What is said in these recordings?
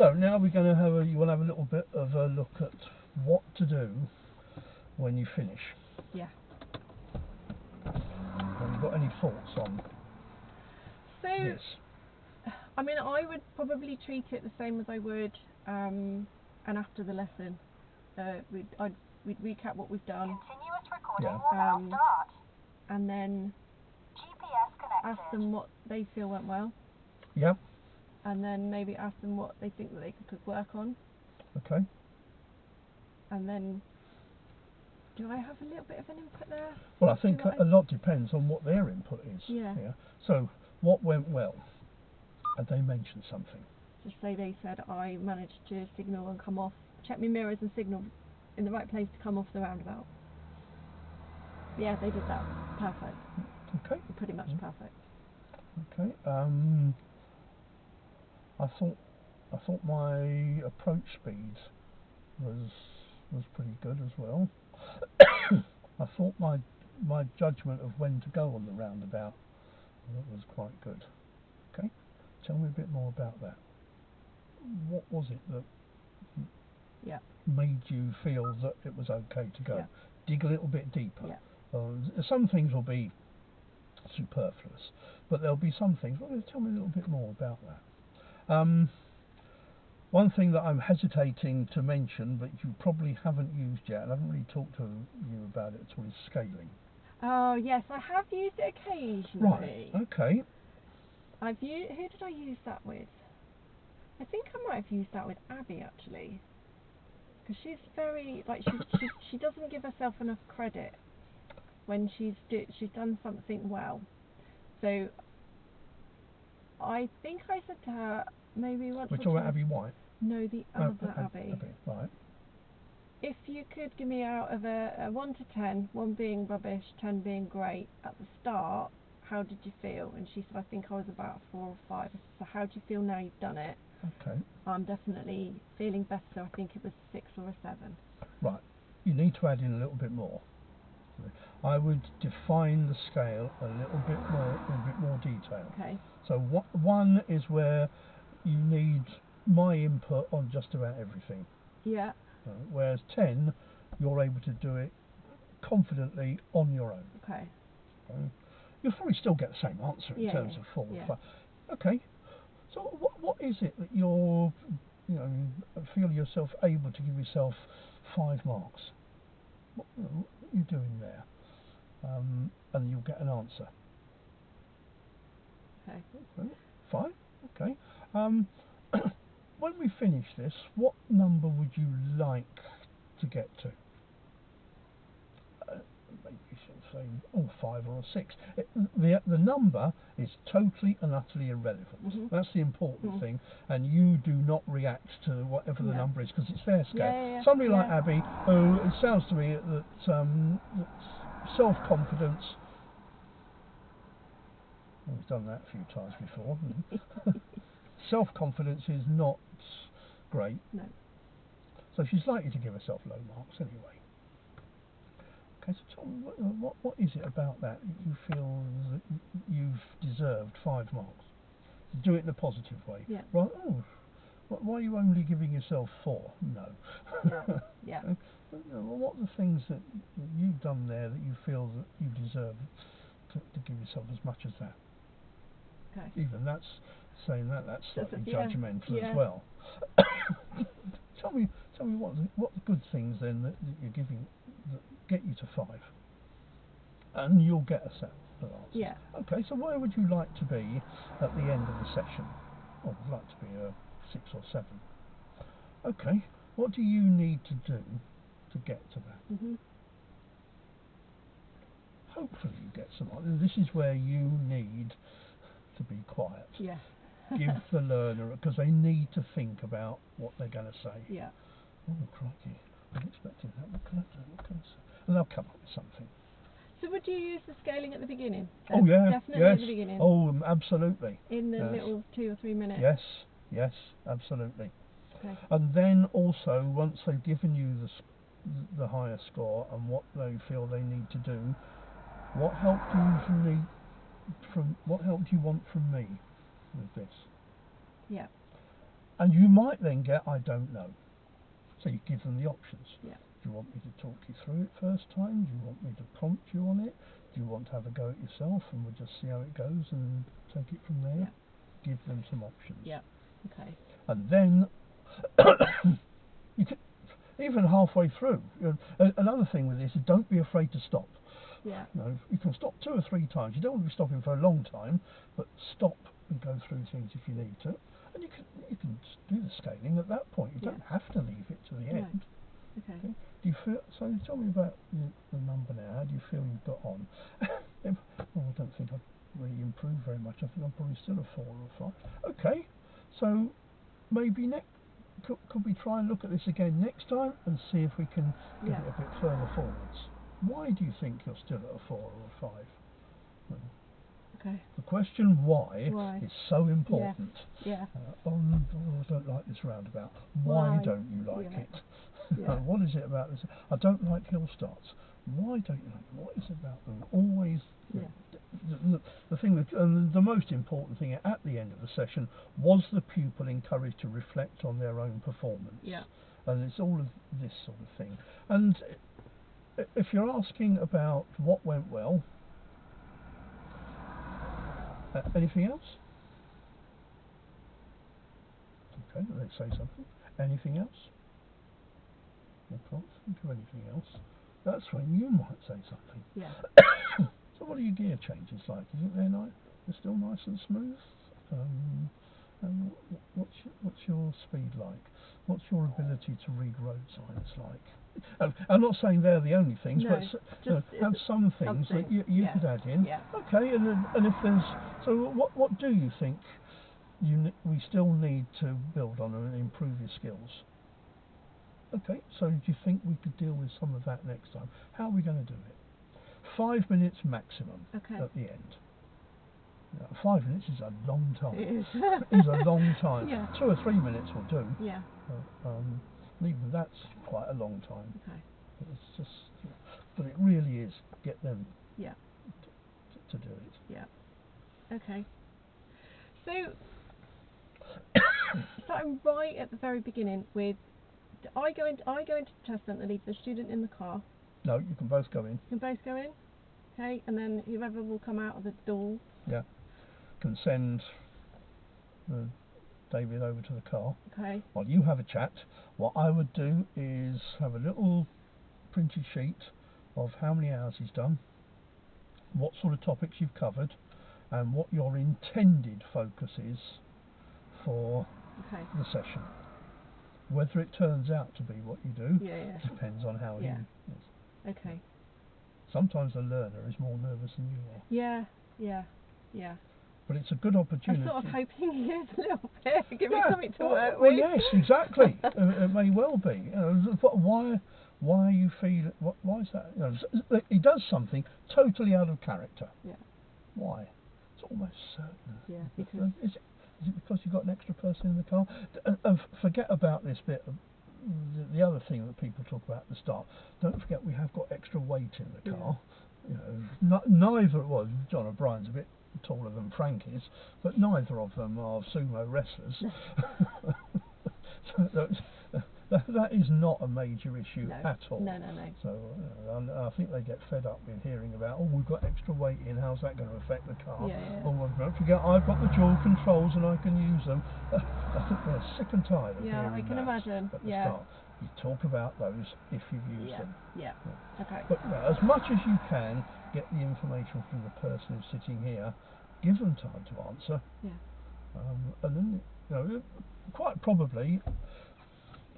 So now we're going to have you will have a little bit of a look at what to do when you finish. Yeah. Have you got any thoughts on this? I mean, I would probably treat it the same as I would and after the lesson. We'd recap what we've done. Continuous recording will now start. And then GPS connected. ask them what they feel went well. Yep. And then maybe ask them what they think that they could work on. Okay. And then, do I have a little bit of an input there? Well, I think a lot depends on what their input is. Yeah. So, what went well? And they mentioned something. Just say they said, I managed to signal and come off, check my mirrors and signal in the right place to come off the roundabout. Yeah, they did that. Perfect. Okay. Pretty much perfect. Okay. I thought my approach speed was pretty good as well. I thought my judgment of when to go on the roundabout was quite good. Okay. Tell me a bit more about that. What was it that made you feel that it was okay to go? Yeah. Dig a little bit deeper. Yeah. Some things will be superfluous, but there'll be some things. Well, tell me a little bit more about that. One thing that I'm hesitating to mention, but you probably haven't used yet, and I haven't really talked to you about it at all, is scaling. Oh yes, I have used it occasionally. Right. Okay. Who did I use that with? I think I might have used that with Abby actually, because she's very she doesn't give herself enough credit when she's done something well. So I think I said to her maybe once. We're talking about Abby White. No, the other Abby. Right. If you could give me out of a 1 to 10, 1 being rubbish, 10 being great, at the start, how did you feel? And she said, I think I was about 4 or 5. So how do you feel now you've done it? Okay. I'm definitely feeling better. I think it was 6 or a 7. Right. You need to add in a little bit more. I would define the scale a little bit more detail. Okay. So 1 is where you need my input on just about everything. Yeah. Whereas 10, you're able to do it confidently on your own. Okay. You'll probably still get the same answer in terms of 4 or 5. Okay. So what is it that you're, feel yourself able to give yourself 5 marks? What are you doing there? And you'll get an answer. Okay. Fine. Okay. When we finish this, what number would you like to get to? Maybe you should say 5 or a 6. The number is totally and utterly irrelevant. Mm-hmm. That's the important thing, and you do not react to whatever the number is because it's their scale. Somebody like Abby, who it sounds to me that self-confidence. We've done that a few times before. Self-confidence is not great. No. So she's likely to give herself low marks anyway. Okay, so tell me, what is it about that you feel that you've deserved 5 marks? Do it in a positive way. Yeah. Right. Oh, why are you only giving yourself 4? No. Yeah. What are the things that you've done there that you feel that you deserve to give yourself as much as that? Okay. Even that's saying that's slightly judgmental as well. Tell me what the good things then that you're giving that get you to 5, and you'll get a set of answers. Yeah. Okay. So where would you like to be at the end of the session? Well, I'd like to be a 6 or 7. Okay. What do you need to do to get to that? Mm-hmm. Hopefully you get some. This is where you need to be quiet. Yeah. Give the learner, because they need to think about what they're going to say. Yeah. Oh, crikey. I wasn't expecting that. What can I do? What can I say? And they'll come up with something. So would you use the scaling at the beginning? Oh, yeah. Definitely at the beginning. Oh, absolutely. In the little 2 or 3 minutes? Yes, absolutely. Okay. And then also, once they've given you the higher score and what they feel they need to do, what help do you want from me with this? Yeah. And you might then get, I don't know. So you give them the options. Yeah. Do you want me to talk you through it first time? Do you want me to prompt you on it? Do you want to have a go at yourself and we'll just see how it goes and take it from there? Yeah. Give them some options. Yeah. Okay. And then you can, even halfway through, another thing with this is don't be afraid to stop. Yeah. You can stop 2 or 3 times. You don't want to be stopping for a long time, but stop and go through things if you need to. And you can do the scaling at that point. You don't have to leave it to the end. Okay. Do you feel? So tell me about the number now. How do you feel you've got on? Well, I don't think I've really improved very much. I think I'm probably still a 4 or 5. Okay, so maybe could we try and look at this again next time and see if we can get it a bit further forwards? Why do you think you're still at a 4 or a 5? Okay. The question why is so important. Yeah. I don't like this roundabout. Why don't you like it? What is it about this? I don't like hill starts. Why don't you like it? What is it about them? Always. The thing that, and the most important thing at the end of the session was the pupil encouraged to reflect on their own performance. Yeah. And it's all of this sort of thing. And if you're asking about what went well, anything else? Okay, let's say something. Anything else? I can't think of anything else. That's when you might say something. Yeah. So what are your gear changes like? Isn't they're nice? They're still nice and smooth? And what's your speed like? What's your ability to read road signs like? I'm not saying they're the only things, but have some things that you could add in. Yeah. Okay, and if there's what do you think we still need to build on and improve your skills? Okay, so do you think we could deal with some of that next time? How are we going to do it? 5 minutes maximum at the end. 5 minutes is a long time. It is. It's a long time. 2 or 3 minutes will do. Yeah. Even that's quite a long time. Okay. It's just, but it really is get them. Yeah. To do it. Yeah. Okay. So, starting right at the very beginning with. I go into the test centre, leave the student in the car. No, you can both go in. You can both go in? Okay, and then whoever will come out of the door. Yeah. Can send David over to the car. Okay. While you have a chat, what I would do is have a little printed sheet of how many hours he's done, what sort of topics you've covered, and what your intended focus is for the session. Whether it turns out to be what you do depends on how he is. Okay. Sometimes the learner is more nervous than you are. Yeah. But it's a good opportunity. I'm sort of hoping he is a little bit. Give me something to work with. Well, yes, exactly. It may well be. Why you feel? Why is that? He does something totally out of character. Yeah. Why? It's almost certain. Yeah. Because is it because you've got an extra person in the car? And forget about this bit. The other thing that people talk about at the start. Don't forget we have got extra weight in the car. Neither John O'Brien's a bit taller than Frank is, but neither of them are sumo wrestlers. That is not a major issue at all. No. So I think they get fed up with hearing about, we've got extra weight in, how's that going to affect the car? Don't forget I've got the dual controls and I can use them. I think they're sick and tired of hearing I can imagine. At the start. You talk about those if you've used them. Yeah. Okay. But as much as you can, get the information from the person who's sitting here, give them time to answer. Yeah. And then, quite probably,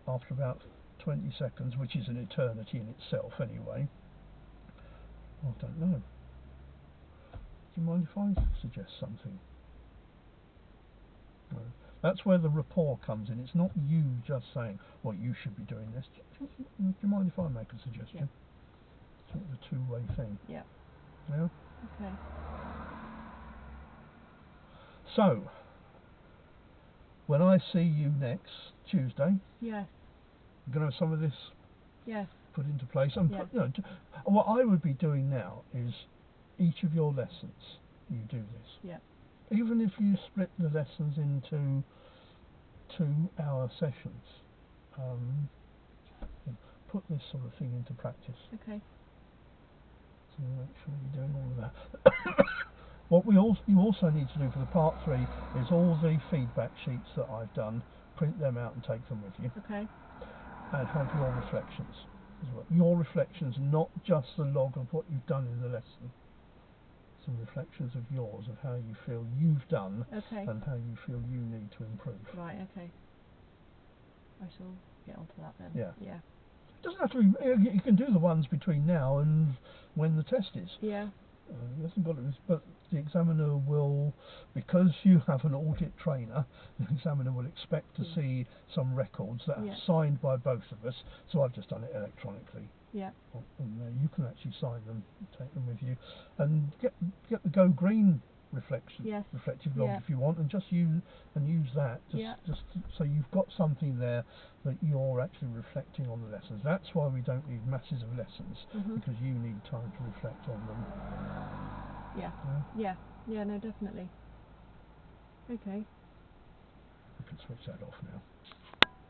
after about 20 seconds, which is an eternity in itself anyway, I don't know. Do you mind if I suggest something? No. That's where the rapport comes in. It's not you just saying, well, you should be doing this. Do you mind if I make a suggestion? Yeah. Sort of a two-way thing. Yeah. Yeah? Okay. So, when I see you next Tuesday, yes, I'm going to have some of this put into place. And what I would be doing now is each of your lessons, you do this. Yeah. Even if you split the lessons into 2-hour sessions. Put this sort of thing into practice. Okay. So make sure you're doing all of that. What you also need to do for the part 3 is all the feedback sheets that I've done, print them out and take them with you. Okay. And have your reflections as well. Your reflections, not just the log of what you've done in the lesson. Some reflections of yours, of how you feel you've done, okay, and how you feel you need to improve. Right, okay. I shall get onto that then. Yeah. Yeah. It doesn't have to be, you can do the ones between now and when the test is. Yeah. It hasn't got to, but the examiner will, because you have an audit trainer, the examiner will expect to see some records that are signed by both of us. So I've just done it electronically. Yeah. And you can actually sign them, take them with you, and get the Go Green reflective log if you want, and just use that just so you've got something there that you're actually reflecting on the lessons. That's why we don't need masses of lessons, because you need time to reflect on them. Yeah, no, definitely. Okay. You can switch that off now.